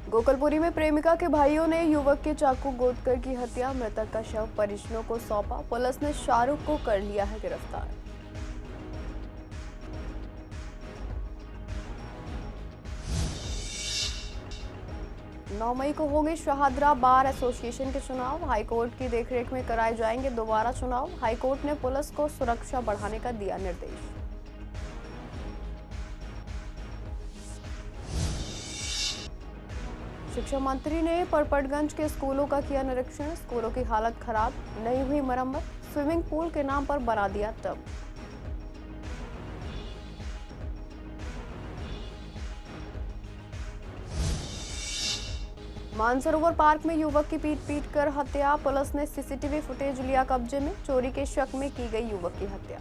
गोकलपुरी में प्रेमिका के भाइयों ने युवक के चाकू गोदकर की हत्या। मृतक का शव परिजनों को सौंपा। पुलिस ने शाहरुख को कर लिया है गिरफ्तार। नौ मई को होंगे शाहदरा बार एसोसिएशन के चुनाव। हाईकोर्ट की देखरेख में कराए जाएंगे दोबारा चुनाव। हाईकोर्ट ने पुलिस को सुरक्षा बढ़ाने का दिया निर्देश। शिक्षा मंत्री ने परपटगंज के स्कूलों का किया निरीक्षण। स्कूलों की हालत खराब, नहीं हुई मरम्मत। स्विमिंग पूल के नाम पर बना दिया टब। मानसरोवर पार्क में युवक की पीट कर हत्या। पुलिस ने सीसीटीवी फुटेज लिया कब्जे में। चोरी के शक में की गई युवक की हत्या।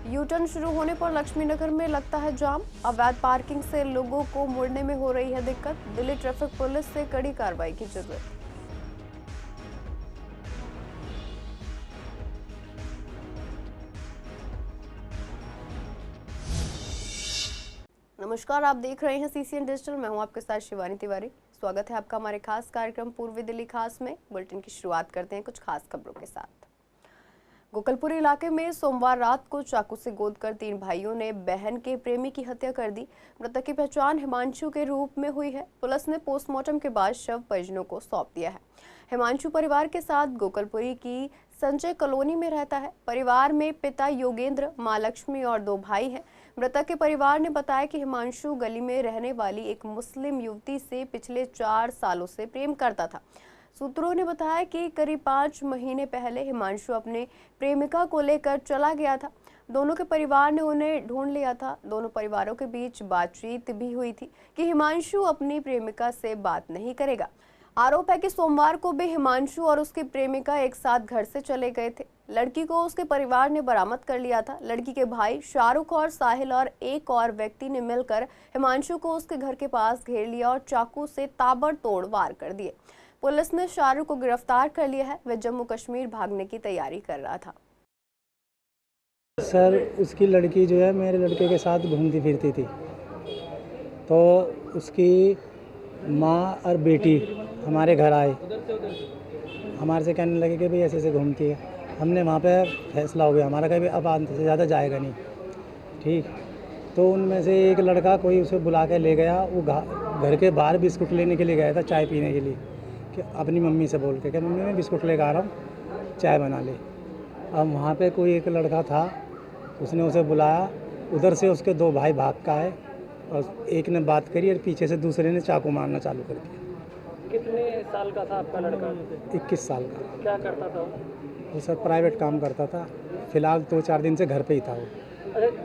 यूटर्न शुरू होने पर लक्ष्मीनगर में लगता है जाम। अवैध पार्किंग से लोगों को मुड़ने में हो रही है दिक्कत। दिल्ली ट्रैफिक पुलिस से कड़ी कार्रवाई की जरूरत। नमस्कार, आप देख रहे हैं सीसीएन डिजिटल। मैं हूं आपके साथ शिवानी तिवारी। स्वागत है आपका हमारे खास कार्यक्रम पूर्वी दिल्ली खास में। बुलेटिन की शुरुआत करते हैं कुछ खास खबरों के साथ। गोकलपुरी इलाके में सोमवार रात को चाकू से गोदकर 3 भाइयों ने बहन के प्रेमी की हत्या कर दी। मृतक की पहचान हिमांशु के रूप में हुई है। पुलिस ने पोस्टमार्टम के बाद शव परिजनों को सौंप दिया है। हिमांशु परिवार के साथ गोकलपुरी की संजय कॉलोनी में रहता है। परिवार में पिता योगेंद्र, मां लक्ष्मी और 2 भाई हैं। मृतक के परिवार ने बताया कि हिमांशु गली में रहने वाली एक मुस्लिम युवती से पिछले 4 सालों से प्रेम करता था। सूत्रों ने बताया कि करीब 5 महीने पहले हिमांशु अपने प्रेमिका को लेकर चला गया था। दोनों के परिवार ने उन्हें ढूंढ लिया था। दोनों परिवारों के बीच बातचीत भी हुई थी कि हिमांशु अपनी प्रेमिका से बात नहीं करेगा। आरोप है कि सोमवार को भी हिमांशु और उसकी प्रेमिका एक साथ घर से चले गए थे। लड़की को उसके परिवार ने बरामद कर लिया था। लड़की के भाई शाहरुख और साहिल और एक और व्यक्ति ने मिलकर हिमांशु को उसके घर के पास घेर लिया और चाकू से ताबड़तोड़ वार कर दिए। पुलिस ने शाहरुख को गिरफ्तार कर लिया है। वह जम्मू कश्मीर भागने की तैयारी कर रहा था। सर, उसकी लड़की जो है मेरे लड़के के साथ घूमती फिरती थी, तो उसकी माँ और बेटी हमारे घर आए। हमारे से कहने लगे कि भाई ऐसे ऐसे घूमती है। हमने वहाँ पे फैसला हो गया हमारा, कभी अब से ज़्यादा जाएगा नहीं। ठीक, तो उनमें से एक लड़का कोई उसे बुला के ले गया। वो घर के बाहर बिस्कुट लेने के लिए गया था, चाय पीने के लिए, कि अपनी मम्मी से बोल के कि मम्मी मैं बिस्कुट लेकर आ रहा हूँ, चाय बना ले। अब वहाँ पे कोई एक लड़का था, उसने उसे बुलाया। उधर से उसके 2 भाई भाग का है और एक ने बात करी और पीछे से दूसरे ने चाकू मारना चालू कर दिया। कितने साल का था आपका लड़का? 21 साल का। क्या करता था वो सर प्राइवेट काम करता था। फिलहाल 2-4 दिन से घर पे ही था वो,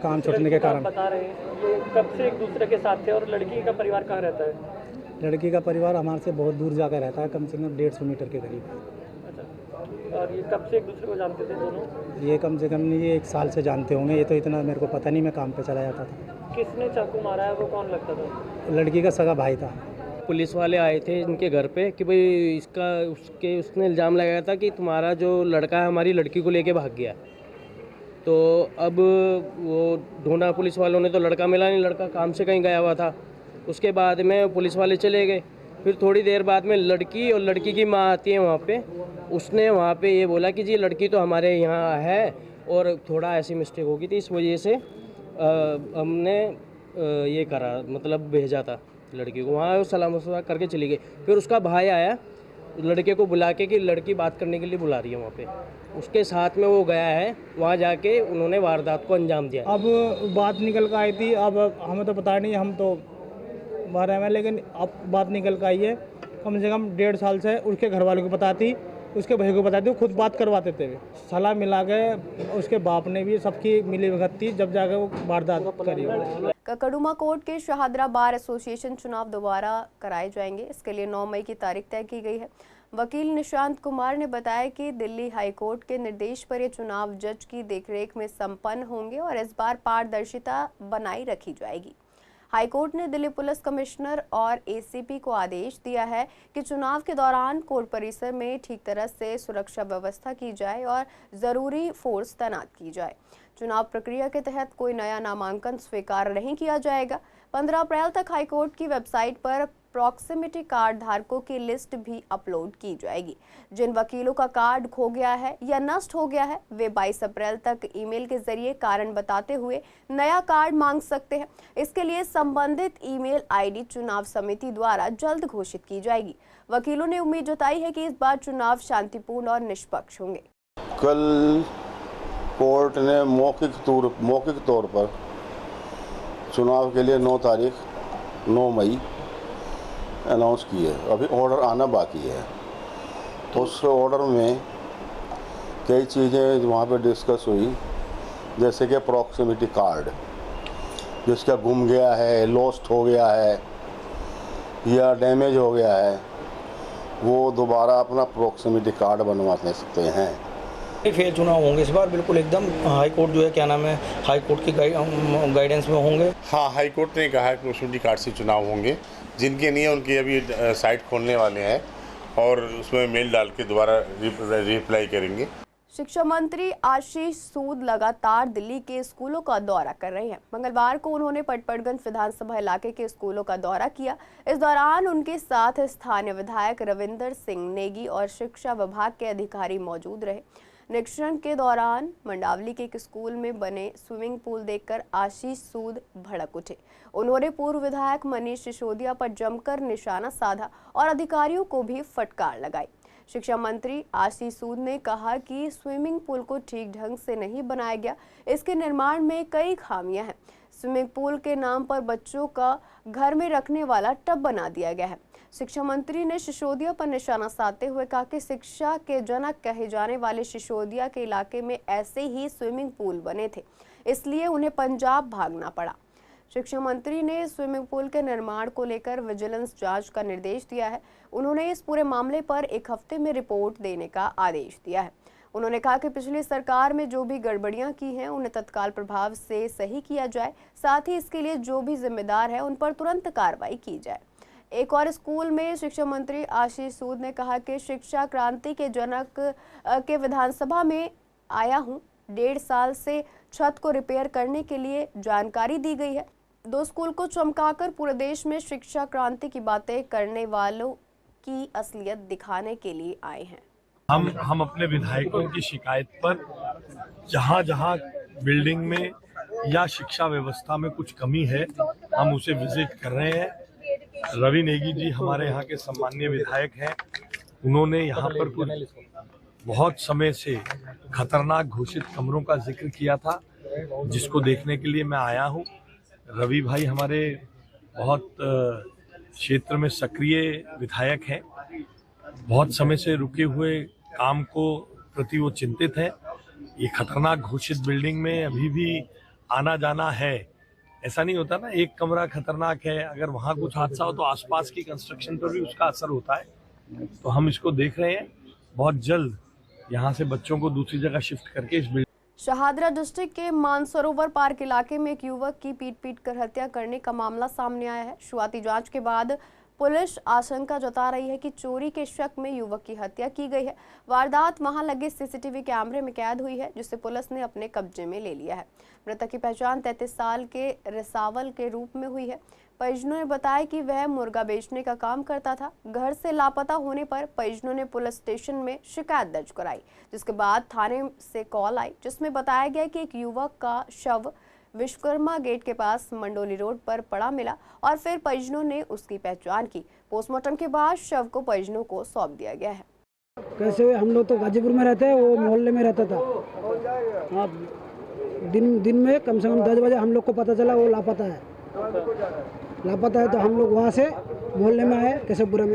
काम छूटने के कारण। बता रहे हैं ये कब से एक दूसरे के साथ थे और लड़की का परिवार कहाँ रहता है? लड़की का परिवार हमारे से बहुत दूर जाकर रहता है, कम से कम 150 मीटर के करीब। अच्छा, और ये कब से एक दूसरे को जानते थे दोनों? ये कम से कम ये 1 साल से जानते होंगे। ये तो इतना मेरे को पता नहीं, मैं काम पे चला जाता था। किसने चाकू मारा है, वो कौन लगता था? लड़की का सगा भाई था। पुलिस वाले आए थे इनके घर पे कि भाई उसने इल्ज़ाम लगाया था कि तुम्हारा जो लड़का है हमारी लड़की को लेके भाग गया। तो अब वो ढूंढा पुलिस वालों ने, तो लड़का मिला नहीं, लड़का काम से कहीं गया हुआ था। उसके बाद में पुलिस वाले चले गए। फिर थोड़ी देर बाद में लड़की और लड़की की माँ आती है वहाँ पे। उसने वहाँ पे ये बोला कि जी लड़की तो हमारे यहाँ है और थोड़ा ऐसी मिस्टेक हो गई थी, इस वजह से हमने ये करा, मतलब भेजा था लड़की को। वहाँ सलाम करके चली गई। फिर उसका भाई आया लड़के को बुला के कि लड़की बात करने के लिए बुला रही है वहाँ पे। उसके साथ में वो गया है, वहाँ जाके उन्होंने वारदात को अंजाम दिया। अब बात निकल कर आई थी, अब हमें तो पता नहीं, हम तो बाहर में, लेकिन अब बात निकल कर आई है। कम से कम 1.5 साल से उसके घर वालों को बताती, उसके भाई को बताती, खुद बात करवाते थे। सलाह मिला के उसके बाप ने भी सबकी मिली भगत थी, जब जाके वो वारदात करी। ककडुमा कोर्ट के शाहदरा बार एसोसिएशन चुनाव दोबारा कराए जाएंगे। इसके लिए 9 मई की तारीख तय की गई है। वकील निशांत कुमार ने बताया कि दिल्ली हाई कोर्ट के निर्देश पर ये चुनाव जज की देखरेख में संपन्न होंगे और इस बार पारदर्शिता बनाई रखी जाएगी। हाईकोर्ट ने दिल्ली पुलिस कमिश्नर और एसीपी को आदेश दिया है कि चुनाव के दौरान कोर्ट परिसर में ठीक तरह से सुरक्षा व्यवस्था की जाए और जरूरी फोर्स तैनात की जाए। चुनाव प्रक्रिया के तहत कोई नया नामांकन स्वीकार नहीं किया जाएगा। 15 अप्रैल तक हाईकोर्ट की वेबसाइट पर प्रॉक्सिमिटी कार्ड धारकों की लिस्ट भी अपलोड की जाएगी। जिन वकीलों का कार्ड खो गया है या नष्ट हो गया है वे 22 अप्रैल तक ईमेल के जरिए कारण बताते हुए नया कार्ड मांग सकते हैं। इसके लिए संबंधित ईमेल आईडी चुनाव समिति द्वारा जल्द घोषित की जाएगी। वकीलों ने उम्मीद जताई है कि इस बार चुनाव शांतिपूर्ण और निष्पक्ष होंगे। कल कोर्ट ने मौखिक तौर पर चुनाव के लिए 9 मई अनाउंस की है। अभी ऑर्डर आना बाकी है, तो उस ऑर्डर में कई चीज़ें वहाँ पे डिस्कस हुई, जैसे कि प्रॉक्सिमिटी कार्ड जिसका गुम गया है, लॉस्ट हो गया है या डैमेज हो गया है, वो दोबारा अपना प्रॉक्सिमिटी कार्ड बनवा सकते हैं। फेयर चुनाव होंगे इस बार, बिल्कुल एकदम हाई कोर्ट जो है क्या नाम है, हाई कोर्ट की गाइडेंस में होंगे। हाँ, हाई कोर्ट ने कहा है कि प्रॉक्सिमिटी कार्ड से चुनाव होंगे। जिनके नहीं है उनकी अभी साइट खोलने वाले हैं और उसमें मेल डाल के दोबारा रिप्लाई करेंगे। शिक्षा मंत्री आशीष सूद लगातार दिल्ली के स्कूलों का दौरा कर रहे हैं। मंगलवार को उन्होंने पटपड़गंज विधानसभा इलाके के स्कूलों का दौरा किया। इस दौरान उनके साथ स्थानीय विधायक रविंदर सिंह नेगी और शिक्षा विभाग के अधिकारी मौजूद रहे। निरीक्षण के दौरान मंडावली के एक स्कूल में बने स्विमिंग पूल देखकर आशीष सूद भड़क उठे। उन्होंने पूर्व विधायक मनीष सिसोदिया पर जमकर निशाना साधा और अधिकारियों को भी फटकार लगाई। शिक्षा मंत्री आशीष सूद ने कहा कि स्विमिंग पूल को ठीक ढंग से नहीं बनाया गया, इसके निर्माण में कई खामियां हैं। स्विमिंग पूल के नाम पर बच्चों का घर में रखने वाला टब बना दिया गया है। शिक्षा मंत्री ने सिसोदिया पर निशाना साधते हुए कहा कि शिक्षा के जनक कहे जाने वाले सिसोदिया के इलाके में ऐसे ही स्विमिंग पूल बने थे, इसलिए उन्हें पंजाब भागना पड़ा। शिक्षा मंत्री ने स्विमिंग पूल के निर्माण को लेकर विजिलेंस जांच का निर्देश दिया है। उन्होंने इस पूरे मामले पर 1 हफ्ते में रिपोर्ट देने का आदेश दिया है। उन्होंने कहा कि पिछली सरकार में जो भी गड़बड़ियां की हैं उन्हें तत्काल प्रभाव से सही किया जाए, साथ ही इसके लिए जो भी जिम्मेदार है उन पर तुरंत कार्रवाई की जाए। एक और स्कूल में शिक्षा मंत्री आशीष सूद ने कहा कि शिक्षा क्रांति के जनक के विधानसभा में आया हूं। 1.5 साल से छत को रिपेयर करने के लिए जानकारी दी गई है। 2 स्कूल को चमकाकर पूरे देश में शिक्षा क्रांति की बातें करने वालों की असलियत दिखाने के लिए आए हैं। हम अपने विधायकों की शिकायत पर जहां बिल्डिंग में या शिक्षा व्यवस्था में कुछ कमी है हम उसे विजिट कर रहे हैं। रवि नेगी जी हमारे यहाँ के सम्मानीय विधायक हैं। उन्होंने यहाँ पर कुछ बहुत समय से खतरनाक घोषित कमरों का जिक्र किया था, जिसको देखने के लिए मैं आया हूँ। रवि भाई हमारे बहुत क्षेत्र में सक्रिय विधायक हैं। बहुत समय से रुके हुए काम को प्रति वो चिंतित है। ये खतरनाक घोषित बिल्डिंग में अभी भी आना जाना है। ऐसा नहीं होता ना, एक कमरा खतरनाक है, अगर वहाँ कुछ हादसा हो तो आसपास की कंस्ट्रक्शन पर भी उसका असर होता है। तो हम इसको देख रहे हैं, बहुत जल्द यहाँ से बच्चों को दूसरी जगह शिफ्ट करके इस बिल्डिंग। शाहदरा डिस्ट्रिक्ट के मानसरोवर पार्क इलाके में एक युवक की पीट कर हत्या करने का मामला सामने आया है। शुरुआती जांच के बाद पुलिस आशंका जता रही है कि चोरी के शक में युवक की हत्या की गई है। वारदात वहां लगे सीसीटीवी कैमरे में कैद हुई है, जिसे पुलिस ने अपने कब्जे में ले लिया है। मृतक की पहचान 33 साल के रिसावल के रूप में हुई है। परिजनों ने बताया कि वह मुर्गा बेचने का काम करता था। घर से लापता होने पर परिजनों ने पुलिस स्टेशन में शिकायत दर्ज कराई, जिसके बाद थाने से कॉल आई, जिसमें बताया गया कि एक युवक का शव विश्वकर्मा गेट के पास मंडोली रोड पर पड़ा मिला और फिर परिजनों ने उसकी पहचान की। पोस्टमार्टम के बाद शव को परिजनों को सौंप दिया गया है। कैसे हुए? हम लोग तो गाजीपुर में रहते हैं, वो मोहल्ले में रहता था। हाँ, दिन में कम से कम 10 बजे हम लोग को पता चला वो लापता है। तो हम लोग वहाँ से मोहल्ले में आए, केशवपुरा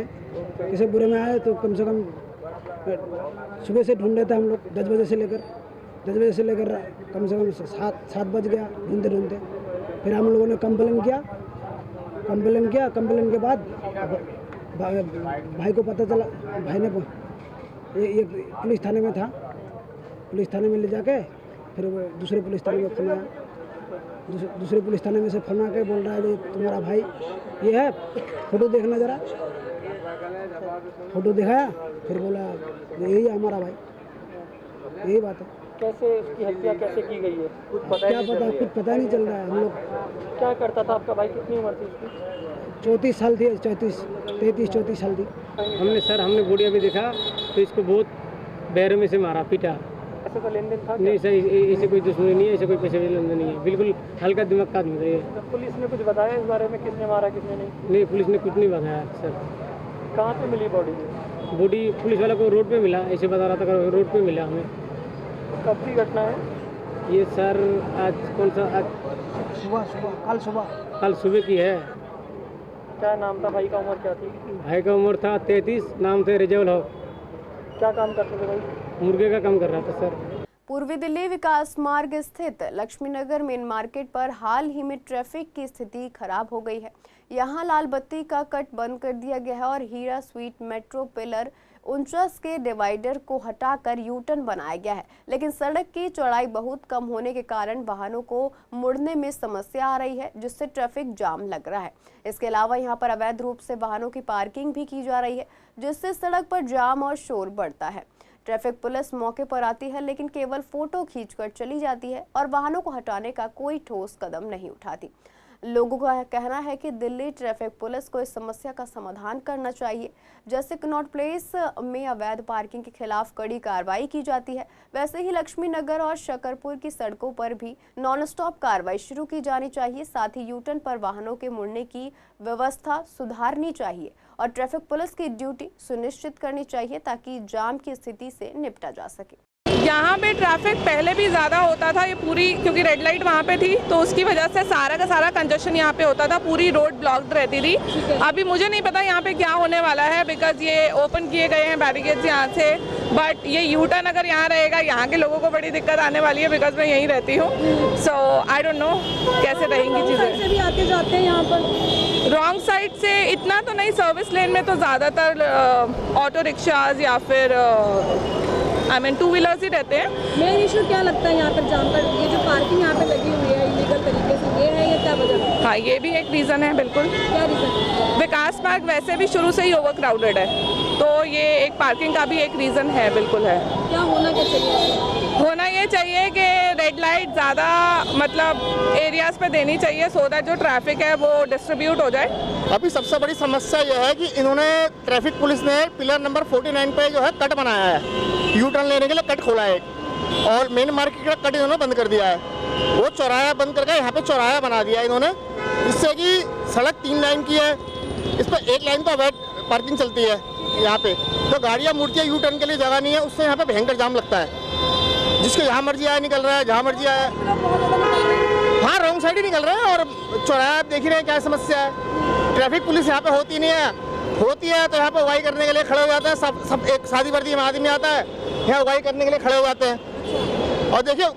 में आए तो कम से कम सुबह से ढूंढ रहे थे हम लोग। 10 बजे से लेकर कम से कम 7 बज गया ढूंढते। फिर हम लोगों ने कंप्लेन किया। कंप्लेन के बाद भाई को पता चला। भाई ने ये पुलिस थाने में था। पुलिस थाने में ले जाके फिर वो दूसरे पुलिस थाने में फोन आया। दूसरे पुलिस थाने में से फोन आके बोल रहा है तुम्हारा भाई ये है, फ़ोटो देखना ज़रा। फ़ोटो दिखाया, फिर बोला यही है हमारा भाई, यही बात है। कैसे उसकी हत्या कैसे की गई है कुछ पता क्या पता, कुछ पता नहीं चल रहा है। हम लोग क्या करता था आपका भाई, कितनी उम्र थी उसकी? 34 साल थी, 33-34 साल थी। हमने बॉडी अभी देखा तो इसको बहुत बैरों में से मारा, पीटा। ऐसे तो लेन देन था नहीं सर, ऐसे कोई दुश्मनी नहीं है, ऐसे कोई पैसे लेन देन नहीं है, बिल्कुल हल्का दिमाग का आदमी है। तो पुलिस ने कुछ बताया इस बारे में, किसने मारा किसने नहीं? नहीं, पुलिस ने कुछ नहीं बताया सर। कहाँ पे मिली बॉडी? बॉडी पुलिस वाला को रोड पे मिला, ऐसे बता रहा था, रोड पे मिला हमें। कब की घटना है ये सर? आज कौन सा, आज कल सुबह की है। क्या नाम था भाई का, उम्र क्या थी? भाई का उम्र था 33, नाम थे रिजवल हक। क्या काम करते थे भाई? मुर्गे का काम कर रहा था सर। पूर्वी दिल्ली विकास मार्ग स्थित लक्ष्मीनगर मेन मार्केट पर हाल ही में ट्रैफिक की स्थिति खराब हो गई है। यहां लाल बत्ती का कट बंद कर दिया गया है और हीरा स्वीट मेट्रो पिलर 49 के डिवाइडर को हटाकर यू टर्न बनाया गया है, लेकिन सड़क की चौड़ाई बहुत कम होने के कारण वाहनों को मुड़ने में समस्या आ रही है, जिससे ट्रैफिक जाम लग रहा है। इसके अलावा यहां पर अवैध रूप से वाहनों की पार्किंग भी की जा रही है, जिससे सड़क पर जाम और शोर बढ़ता है। ट्रैफिक पुलिस मौके पर आती है, लेकिन केवल फोटो खींचकर चली जाती है और वाहनों को हटाने का कोई ठोस कदम नहीं उठाती। लोगों का कहना है कि दिल्ली ट्रैफिक पुलिस को इस समस्या का समाधान करना चाहिए। जैसे कनॉट प्लेस में अवैध पार्किंग के खिलाफ कड़ी कार्रवाई की जाती है, वैसे ही लक्ष्मी नगर और शकरपुर की सड़कों पर भी नॉन स्टॉप कार्रवाई शुरू की जानी चाहिए। साथ ही यूटर्न पर वाहनों के मुड़ने की व्यवस्था सुधारनी चाहिए और ट्रैफिक पुलिस की ड्यूटी सुनिश्चित करनी चाहिए ताकि जाम की स्थिति से निपटा जा सके। यहाँ पे ट्रैफिक पहले भी ज़्यादा होता था, ये पूरी क्योंकि रेड लाइट वहाँ पे थी तो उसकी वजह से सारा का सारा कंजेशन यहाँ पे होता था, पूरी रोड ब्लॉक्ड रहती थी। अभी मुझे नहीं पता यहाँ पे क्या होने वाला है, बिकॉज ये ओपन किए गए हैं बैरिकेड्स यहाँ से, बट ये यू टर्न अगर यहाँ रहेगा, यहाँ के लोगों को बड़ी दिक्कत आने वाली है, बिकॉज मैं यहीं रहती हूँ। सो आई डोंट नो कैसे रहेंगी चीज़ें। से भी आते जाते हैं यहाँ पर रॉन्ग साइड से इतना तो नहीं, सर्विस लेन में तो ज़्यादातर ऑटो रिक्शाज या फिर टू व्हीलर्स ही रहते हैं। मेन इशू क्या लगता है यहाँ पर जाम का? ये जो पार्किंग यहाँ पे लगी हुई है इलीगल तरीके से, ये है या क्या वजह? हाँ, ये भी एक रीज़न है। बिल्कुल। क्या रीज़न? विकास मार्ग वैसे भी शुरू से ही ओवर क्राउडेड है, तो ये एक पार्किंग का भी एक रीज़न है। बिल्कुल है। क्या होना क्या चाहिए? होना ये चाहिए कि रेड लाइट ज़्यादा मतलब एरियाज़ पे देनी चाहिए, सो दैट जो ट्रैफिक है वो डिस्ट्रीब्यूट हो जाए। अभी सबसे बड़ी समस्या यह है कि इन्होंने ट्रैफिक पुलिस ने पिलर नंबर 49 पे जो है कट बनाया है, यू टर्न लेने के लिए कट खोला है और मेन मार्केट का कट इन्होंने बंद कर दिया है। वो चौराहा बंद करके यहाँ पे चौराहा बना दिया है इन्होंने, जिससे कि सड़क 3 लाइन की है, इस पर 1 लाइन तो अवैध पार्किंग चलती है यहाँ पे, तो गाड़ियाँ मुड़ती है, यू टर्न के लिए जगह नहीं है, उससे यहाँ पे भयंकर जाम लगता है। जिसको जहाँ मर्जी आया निकल रहा है, जहाँ मर्जी आया। हाँ, रॉन्ग साइड ही निकल रहे हैं और चौराहा देख ही रहे हैं क्या समस्या है। ट्रैफिक पुलिस यहाँ पे होती नहीं है, होती है तो यहाँ पे उगाई करने के लिए खड़े हो जाते हैं। सब एक शादी वर्दी में आदमी आता है, यहाँ उगाई करने के लिए खड़े हो जाते हैं। और देखिए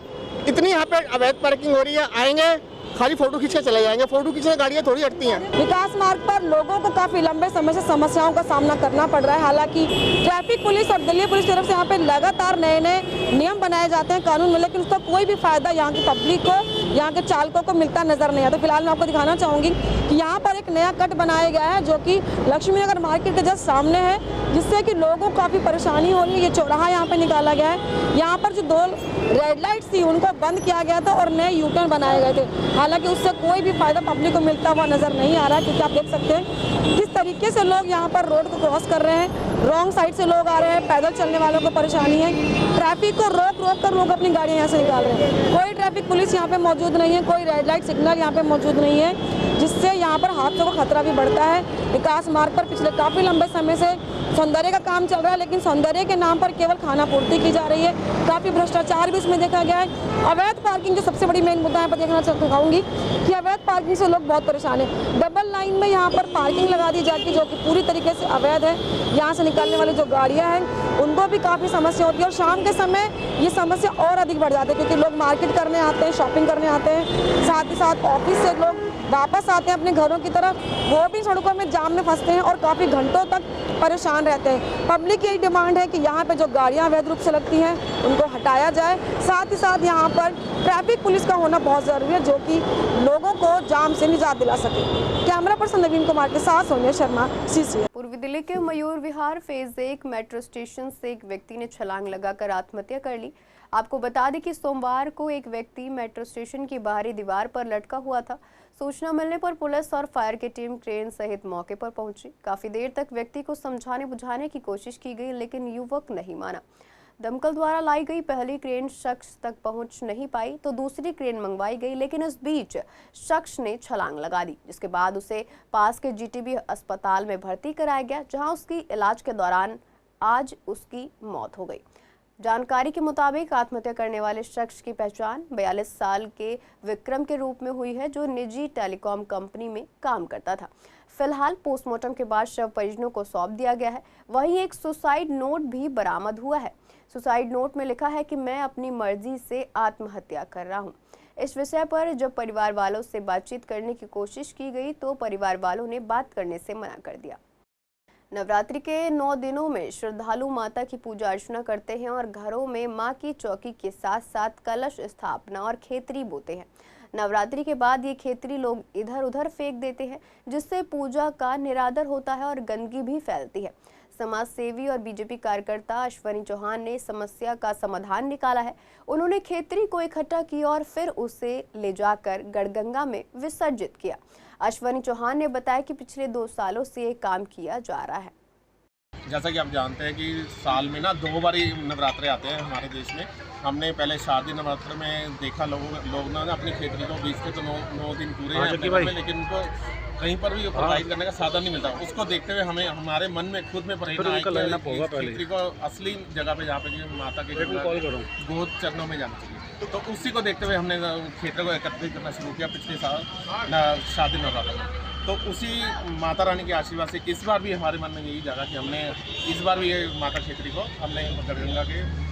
इतनी यहाँ पे अवैध पार्किंग हो रही है, आएंगे खाली फोटो खींच के चले जाएंगे, फोटो खींचने गाड़ियाँ थोड़ी हटती हैं। विकास मार्ग पर लोगों को काफी लंबे समय से समस्याओं का सामना करना पड़ रहा है। हालांकि ट्रैफिक पुलिस और दिल्ली पुलिस की तरफ से यहाँ पे लगातार नए नए नियम बनाए जाते हैं कानून में, लेकिन उसका कोई भी फायदा यहाँ की पब्लिक को, यहाँ के चालकों को मिलता नजर नहीं आता। तो फिलहाल मैं आपको दिखाना चाहूंगी कि यहाँ पर एक नया कट बनाया गया है जो कि लक्ष्मी नगर मार्केट के जस्ट सामने है, जिससे कि लोगों को काफी परेशानी हो रही है। ये चौराहा यहाँ पे निकाला गया है, यहाँ पर जो 2 रेड लाइट्स थी उनको बंद किया गया था और नए यू टर्न बनाए गए थे। हालांकि उससे कोई भी फायदा पब्लिक को मिलता हुआ नजर नहीं आ रहा है, क्योंकि आप देख सकते हैं किस तरीके से लोग यहाँ पर रोड को क्रॉस कर रहे हैं, रॉन्ग साइड से लोग आ रहे हैं, पैदल चलने वालों को परेशानी है। ट्रैफिक को रोक रोक कर लोग अपनी गाड़ियाँ यहाँ से निकाल रहे हैं। कोई ट्रैफिक पुलिस यहाँ पे मौजूद नहीं है, कोई रेड लाइट सिग्नल यहाँ पे मौजूद नहीं है, जिससे यहाँ पर हादसों का खतरा भी बढ़ता है। विकास मार्ग पर पिछले काफी लंबे समय से सौंदर्य का काम चल रहा है, लेकिन सौंदर्य के नाम पर केवल खाना पूर्ति की जा रही है। काफी भ्रष्टाचार भी इसमें देखा गया है। अवैध पार्किंग जो सबसे बड़ी मेन मुद्दा यहाँ पर देखना चाहूँगी कि अवैध पार्किंग से लोग बहुत परेशान है। डबल लाइन में यहाँ पर पार्किंग लगा दी जाती है जो कि पूरी तरीके से अवैध है। यहाँ से निकलने वाली जो गाड़ियाँ हैं उनको भी काफ़ी समस्या होती है और शाम के समय ये समस्या और अधिक बढ़ जाती है, क्योंकि लोग मार्केट करने आते हैं, शॉपिंग करने आते हैं, साथ ही साथ ऑफिस से लोग वापस आते हैं अपने घरों की तरफ, वो भी सड़कों में जाम में फंसते हैं और काफ़ी घंटों तक परेशान रहते हैं। पब्लिक की यही डिमांड है कि यहाँ पे जो गाड़ियाँ अवैध रूप से लगती हैं उनको हटाया जाए। साथ ही साथ यहाँ पर ट्रैफिक पुलिस का होना बहुत ज़रूरी है, जो कि लोगों को जाम से निजात दिला सके। कैमरा पर्सन नवीन कुमार के साथ सोनिया शर्मा, CCN। पूर्वी दिल्ली के Mayur Vihar phase 1 metro station से एक व्यक्ति ने छलांग लगाकर आत्महत्या कर ली। आपको बता दें कि सोमवार को एक व्यक्ति मेट्रो स्टेशन की बाहरी दीवार पर लटका हुआ था। सूचना मिलने पर पुलिस और फायर की टीम क्रेन सहित मौके पर पहुंची। काफी देर तक व्यक्ति को समझाने बुझाने की कोशिश की गई, लेकिन युवक नहीं माना। दमकल द्वारा लाई गई पहली क्रेन शख्स तक पहुंच नहीं पाई तो दूसरी क्रेन मंगवाई गई, लेकिन इस बीच शख्स ने छलांग लगा दी, जिसके बाद उसे पास के GTB अस्पताल में भर्ती कराया गया, जहां उसकी इलाज के दौरान आज उसकी मौत हो गई। जानकारी के मुताबिक आत्महत्या करने वाले शख्स की पहचान 42 साल के विक्रम के रूप में हुई है, जो निजी टेलीकॉम कंपनी में काम करता था। फिलहाल पोस्टमार्टम के बाद शव परिजनों को सौंप दिया गया है। वहीं एक सुसाइड नोट भी बरामद हुआ है। सुसाइड नोट में लिखा है कि मैं अपनी मर्जी से आत्महत्या कर रहा हूं। इस विषय पर जब परिवार वालों से बातचीत करने की कोशिश की गई तो परिवार वालों ने बात करने से मना कर दिया। नवरात्रि के 9 दिनों में श्रद्धालु माता की पूजा अर्चना करते हैं और घरों में मां की चौकी के साथ साथ कलश स्थापना और खेतरी बोते हैं। नवरात्रि के बाद ये खेतरी लोग इधर उधर फेंक देते हैं, जिससे पूजा का निरादर होता है और गंदगी भी फैलती है। समाज सेवी और बीजेपी कार्यकर्ता अश्वनी चौहान ने समस्या का समाधान निकाला है। उन्होंने खेतरी को इकट्ठा किया और फिर उसे ले जाकर गढ़गंगा में विसर्जित किया। अश्वनी चौहान ने बताया कि पिछले 2 सालों से ये काम किया जा रहा है। जैसा कि आप जानते हैं कि साल में ना 2 बार नवरात्रे आते हैं हमारे देश में। हमने पहले शारदीय नवरात्र में देखा लोग ना अपनी खेतरी को बेचते तो 9 दिन पूरे हैं अपने घर में, लेकिन उनको कहीं पर भी प्रोवाइड करने का साधन नहीं मिलता। उसको देखते हुए हमें हमारे मन में खुद में प्रेरणा आई कि खेतरी को असली जगह पे जहाँ पे माता के गोद चरणों में जाना चाहिए। तो उसी को देखते हुए हमने खेतरी को एकत्रित करना शुरू किया पिछले साल शारदीय नवरात्र में। तो उसी माता रानी के आशीर्वाद से इस बार भी हमारे मन में यही जागा कि हमने इस बार भी ये माता खेतरी को हमने गढ़गंगा के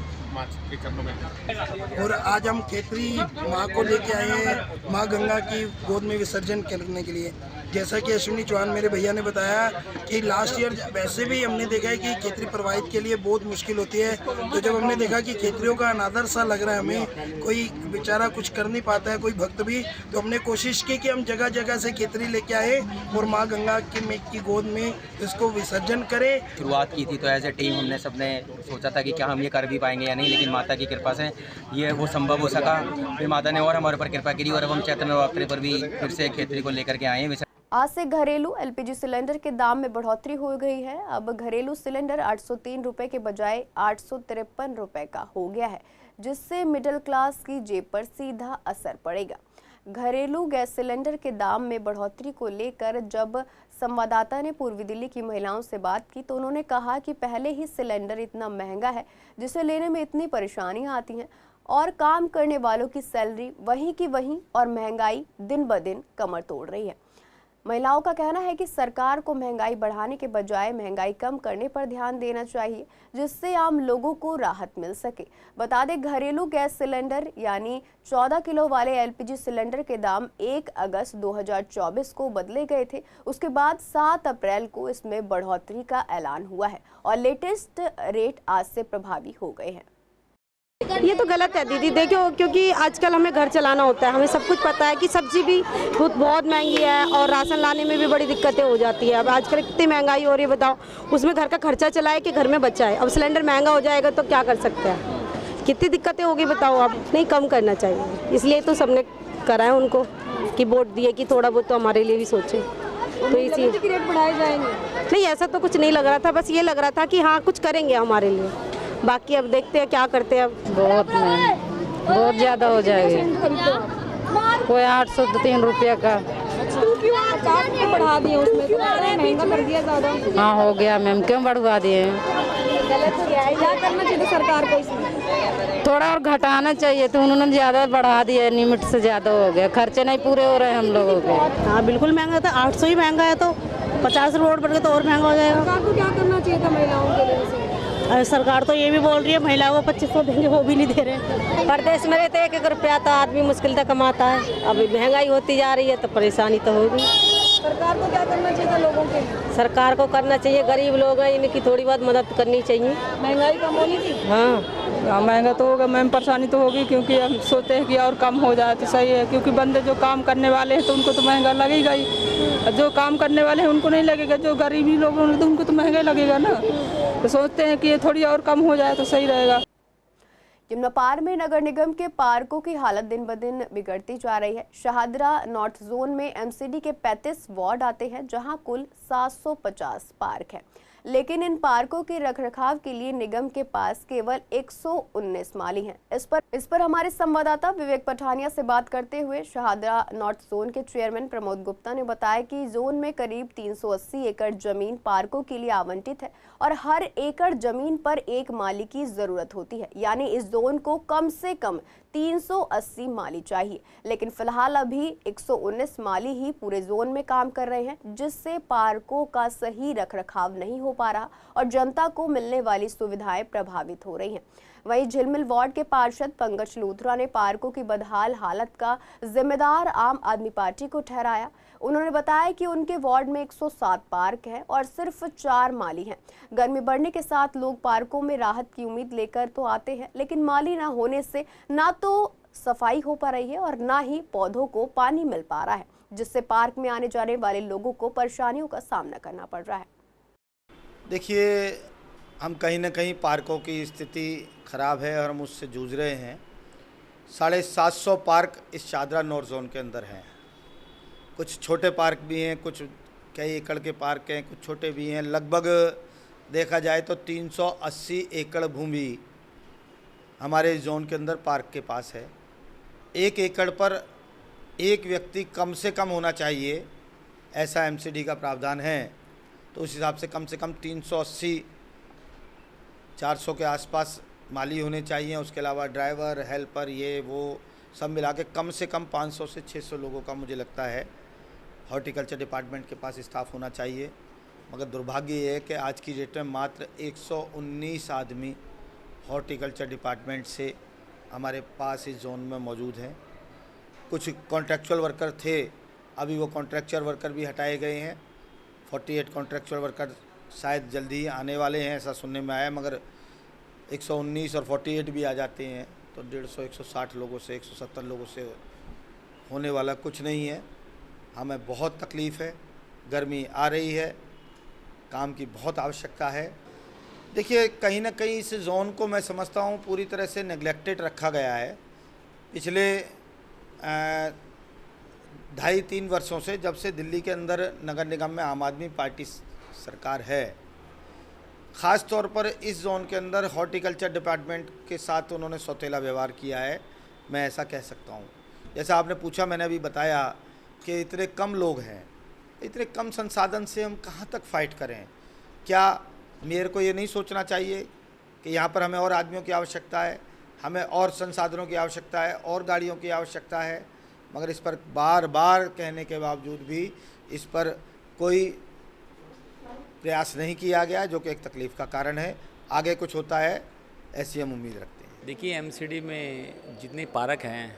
के चरणों में। और आज हम खेतरी माँ को लेके आए हैं माँ गंगा की गोद में विसर्जन करने के लिए। जैसा कि अश्विनी चौहान मेरे भैया ने बताया कि लास्ट ईयर वैसे भी हमने देखा है कि खेतरी प्रवाहित के लिए बहुत मुश्किल होती है। तो जब हमने देखा कि खेतरियों का अनादर सा लग रहा है हमें, कोई बेचारा कुछ कर नहीं पाता है, कोई भक्त भी, तो हमने कोशिश की कि हम जगह जगह से खेतरी लेके आए और माँ गंगा की गोद में इसको विसर्जन करें। शुरुआत की थी तो एज ए टीम हमने सबने सोचा था कि क्या हम ये कर भी पाएंगे या नहीं, लेकिन माता की कृपा से ये वो संभव हो सका। फिर माता ने और हमारे ऊपर कृपा करी और अब हम चैत्र नवरात्रि पर भी फिर से खेतरी को लेकर के आए हैं। आज से घरेलू LPG सिलेंडर के दाम में बढ़ोतरी हो गई है। अब घरेलू सिलेंडर 803 रुपये के बजाय 853 रुपये का हो गया है, जिससे मिडिल क्लास की जेब पर सीधा असर पड़ेगा। घरेलू गैस सिलेंडर के दाम में बढ़ोतरी को लेकर जब संवाददाता ने पूर्वी दिल्ली की महिलाओं से बात की तो उन्होंने कहा कि पहले ही सिलेंडर इतना महंगा है जिसे लेने में इतनी परेशानियां आती हैं और काम करने वालों की सैलरी वहीं की वहीं और महंगाई दिन ब दिन कमर तोड़ रही है। महिलाओं का कहना है कि सरकार को महंगाई बढ़ाने के बजाय महंगाई कम करने पर ध्यान देना चाहिए, जिससे आम लोगों को राहत मिल सके। बता दें, घरेलू गैस सिलेंडर यानी 14 किलो वाले LPG सिलेंडर के दाम 1 अगस्त 2024 को बदले गए थे। उसके बाद 7 अप्रैल को इसमें बढ़ोतरी का ऐलान हुआ है और लेटेस्ट रेट आज से प्रभावी हो गए हैं। ये तो गलत है दीदी, देखो, क्योंकि आजकल हमें घर चलाना होता है, हमें सब कुछ पता है कि सब्जी भी बहुत महंगी है और राशन लाने में भी बड़ी दिक्कतें हो जाती है। अब आजकल कितनी महंगाई हो रही है, बताओ, उसमें घर का खर्चा चलाए कि घर में बचाए। अब सिलेंडर महंगा हो जाएगा तो क्या कर सकते हैं, कितनी दिक्कतें होगी बताओ। अब नहीं, कम करना चाहिए, इसलिए तो सबने करा है उनको कि वोट दिए कि थोड़ा बहुत तो हमारे लिए भी सोचें। तो इसी रेट बढ़ाए जाएंगे? नहीं, ऐसा तो कुछ नहीं लग रहा था, बस ये लग रहा था कि हाँ कुछ करेंगे हमारे लिए। बाकी अब देखते हैं क्या करते हैं। अब बहुत ज़्यादा हो जाएगा, कोई 803 रुपये का। बढ़ा दिए उसमें, तो महंगा कर दिया ज़्यादा। हाँ हो गया मैम, क्यों बढ़वा दिए? गलत किया है, क्या करना चाहिए सरकार को इसमें? थोड़ा और घटाना चाहिए, तो उन्होंने ज़्यादा बढ़ा दिया, लिमिट से ज़्यादा हो गया, खर्चे नहीं पूरे हो रहे हैं हम लोगों के। हाँ बिल्कुल महंगा था, 800 ही महंगा है, तो 50 रोड बढ़ गए तो और महंगा हो जाएगा। सरकार को क्या करना चाहिए था महिलाओं के लिए? सरकार तो ये भी बोल रही है महिलाओं को 2500 देंगे, वो भी नहीं दे रहे। प्रदेश में रहते 1-1 रुपया तो आदमी मुश्किल से कमाता है। अभी महंगाई होती जा रही है तो परेशानी तो होगी। सरकार को क्या करना चाहिए था लोगों के लिए? सरकार को करना चाहिए, गरीब लोग हैं इनकी थोड़ी बहुत मदद करनी चाहिए। महंगाई कम होनी थी। हाँ महंगा तो होगा मैम, परेशानी तो होगी क्योंकि हम सोचते हैं कि और कम हो जाए तो सही है, क्योंकि बंदे जो काम करने वाले हैं तो उनको तो महंगा लगेगा ही। जो काम करने वाले हैं उनको नहीं लगेगा, जो गरीबी लोग हैं तो उनको तो महंगा लगेगा ना। तो सोचते हैं कि ये थोड़ी और कम हो जाए तो सही रहेगा। यमुना पार में नगर निगम के पार्कों की हालत दिन ब दिन बिगड़ती जा रही है। शाहदरा नॉर्थ जोन में एमसीडी के 35 वार्ड आते हैं, जहां कुल 750 पार्क हैं, लेकिन इन पार्कों के रखरखाव के लिए निगम के पास केवल 119 माली हैं। इस पर हमारे संवाददाता विवेक पठानिया से बात करते हुए शाहदरा नॉर्थ जोन के चेयरमैन प्रमोद गुप्ता ने बताया कि जोन में करीब 380 एकड़ जमीन पार्कों के लिए आवंटित है और हर एकड़ जमीन पर एक माली की जरूरत होती है, यानी इस जोन को कम से कम 380 माली चाहिए, लेकिन फिलहाल अभी 119 माली ही पूरे जोन में काम कर रहे हैं, जिससे पार्कों का सही रखरखाव नहीं हो पा रहा और जनता को मिलने वाली सुविधाएं प्रभावित हो रही हैं। वहीं झिलमिल वार्ड के पार्षद पंकज लूथरा ने पार्कों की बदहाल हालत का जिम्मेदार आम आदमी पार्टी को ठहराया। उन्होंने बताया कि उनके वार्ड में 107 पार्क हैं और सिर्फ 4 माली हैं। गर्मी बढ़ने के साथ लोग पार्कों में राहत की उम्मीद लेकर तो आते हैं, लेकिन माली ना होने से ना तो सफाई हो पा रही है और ना ही पौधों को पानी मिल पा रहा है, जिससे पार्क में आने जाने वाले लोगों को परेशानियों का सामना करना पड़ रहा है। देखिए, हम कहीं ना कहीं पार्कों की स्थिति ख़राब है और हम उससे जूझ रहे हैं। 750 पार्क इस शाहदरा नॉर्थ जोन के अंदर हैं। कुछ छोटे पार्क भी हैं, कुछ कई एकड़ के पार्क हैं, कुछ छोटे भी हैं। लगभग देखा जाए तो 380 एकड़ भूमि हमारे जोन के अंदर पार्क के पास है। 1 एकड़ पर एक व्यक्ति कम से कम होना चाहिए, ऐसा एमसीडी का प्रावधान है। तो उस हिसाब से कम 380 400 के आसपास माली होने चाहिए। उसके अलावा ड्राइवर, हेल्पर, ये वो सब मिला के कम से कम 500 से 600 लोगों का मुझे लगता है हॉर्टिकल्चर डिपार्टमेंट के पास स्टाफ होना चाहिए। मगर दुर्भाग्य ये है कि आज की डेट में मात्र 119 आदमी हॉर्टिकल्चर डिपार्टमेंट से हमारे पास इस जोन में मौजूद हैं। कुछ कॉन्ट्रैक्चुअल वर्कर थे, अभी वो कॉन्ट्रैक्चुअल वर्कर भी हटाए गए हैं। 48 कॉन्ट्रैक्चुअल वर्कर शायद जल्दी ही आने वाले हैं, ऐसा सुनने में आया। मगर 119 और 48 भी आ जाते हैं तो 150-160 लोगों से, 170 लोगों से होने वाला कुछ नहीं है। हमें बहुत तकलीफ़ है, गर्मी आ रही है, काम की बहुत आवश्यकता है। देखिए, कहीं ना कहीं इस जोन को मैं समझता हूँ पूरी तरह से नेग्लेक्टेड रखा गया है पिछले 2.5-3 वर्षों से, जब से दिल्ली के अंदर नगर निगम में आम आदमी पार्टी सरकार है। ख़ास तौर पर इस जोन के अंदर हॉर्टिकल्चर डिपार्टमेंट के साथ उन्होंने सौतेला व्यवहार किया है, मैं ऐसा कह सकता हूँ। जैसा आपने पूछा, मैंने अभी बताया कि इतने कम लोग हैं, इतने कम संसाधन से हम कहाँ तक फ़ाइट करें। क्या मेयर को ये नहीं सोचना चाहिए कि यहाँ पर हमें और आदमियों की आवश्यकता है, हमें और संसाधनों की आवश्यकता है, और गाड़ियों की आवश्यकता है, मगर इस पर बार बार कहने के बावजूद भी इस पर कोई प्रयास नहीं किया गया, जो कि एक तकलीफ़ का कारण है। आगे कुछ होता है ऐसी हम उम्मीद रखते हैं। देखिए, एमसीडी में जितने पार्क हैं,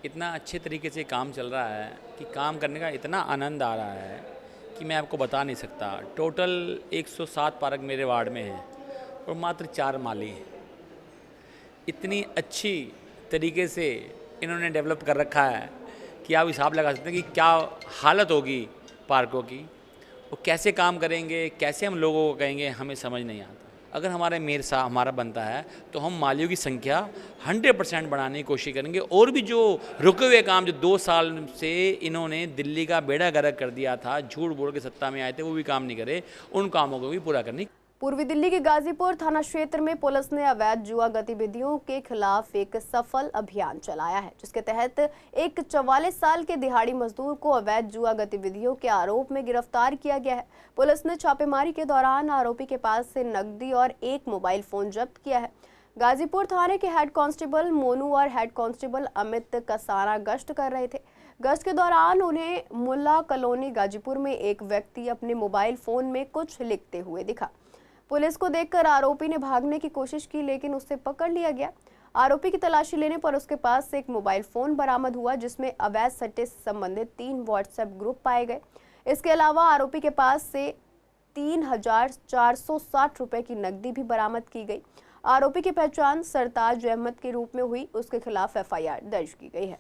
इतना अच्छे तरीके से काम चल रहा है कि काम करने का इतना आनंद आ रहा है कि मैं आपको बता नहीं सकता। टोटल 107 पार्क मेरे वार्ड में हैं और मात्र 4 माली हैं। इतनी अच्छी तरीके से इन्होंने डेवलप कर रखा है कि आप हिसाब लगा सकते हैं कि क्या हालत होगी पार्कों की, वो कैसे काम करेंगे, कैसे हम लोगों को कहेंगे, हमें समझ नहीं आता। अगर हमारे मेयर साहब हमारा बनता है तो हम मालियों की संख्या 100% बढ़ाने की कोशिश करेंगे, और भी जो रुके हुए काम जो 2 साल से इन्होंने दिल्ली का बेड़ा गर्क कर दिया था, झूठ बोल के सत्ता में आए थे, वो भी काम नहीं करे, उन कामों को भी पूरा करने। पूर्वी दिल्ली के गाजीपुर थाना क्षेत्र में पुलिस ने अवैध जुआ गतिविधियों के खिलाफ एक सफल अभियान चलाया है, जिसके तहत एक 44 साल के दिहाड़ी मजदूर को अवैध जुआ गतिविधियों के आरोप में गिरफ्तार किया गया है। पुलिस ने छापेमारी के दौरान आरोपी के पास से नकदी और एक मोबाइल फोन जब्त किया है। गाजीपुर थाने के हेड कांस्टेबल मोनू और हेड कांस्टेबल अमित कसाना गश्त कर रहे थे। गश्त के दौरान उन्हें मुल्ला कॉलोनी गाजीपुर में एक व्यक्ति अपने मोबाइल फोन में कुछ लिखते हुए दिखा। पुलिस को देखकर आरोपी ने भागने की कोशिश की, लेकिन उसे पकड़ लिया गया। आरोपी की तलाशी लेने पर उसके पास से एक मोबाइल फोन बरामद हुआ, जिसमें अवैध सट्टे से संबंधित 3 व्हाट्सएप ग्रुप पाए गए। इसके अलावा आरोपी के पास से 3,460 रुपए की नकदी भी बरामद की गई। आरोपी की पहचान सरताज अहमद के रूप में हुई। उसके खिलाफ FIR दर्ज की गई है।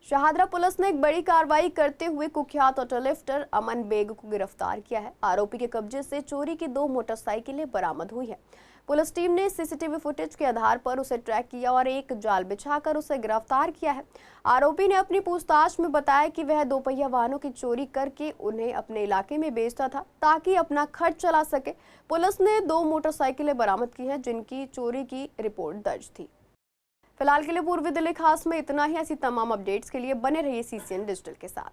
शाहदरा पुलिस ने एक बड़ी कार्रवाई करते हुए कुख्यात ऑटो लिफ्टर अमन बेग को गिरफ्तार किया है। आरोपी के कब्जे से चोरी की 2 मोटरसाइकिलें बरामद हुई है। पुलिस टीम ने CCTV फुटेज के आधार पर उसे ट्रैक किया और एक जाल बिछाकर उसे गिरफ्तार किया है। आरोपी ने अपनी पूछताछ में बताया कि वह 2 पहिया वाहनों की चोरी करके उन्हें अपने इलाके में बेचता था ताकि अपना खर्च चला सके। पुलिस ने 2 मोटरसाइकिलें बरामद की हैं, जिनकी चोरी की रिपोर्ट दर्ज थी। फिलहाल के लिए पूर्वी दिल्ली खास में इतना ही। ऐसी तमाम अपडेट्स के लिए बने रहिए CCN डिजिटल के साथ।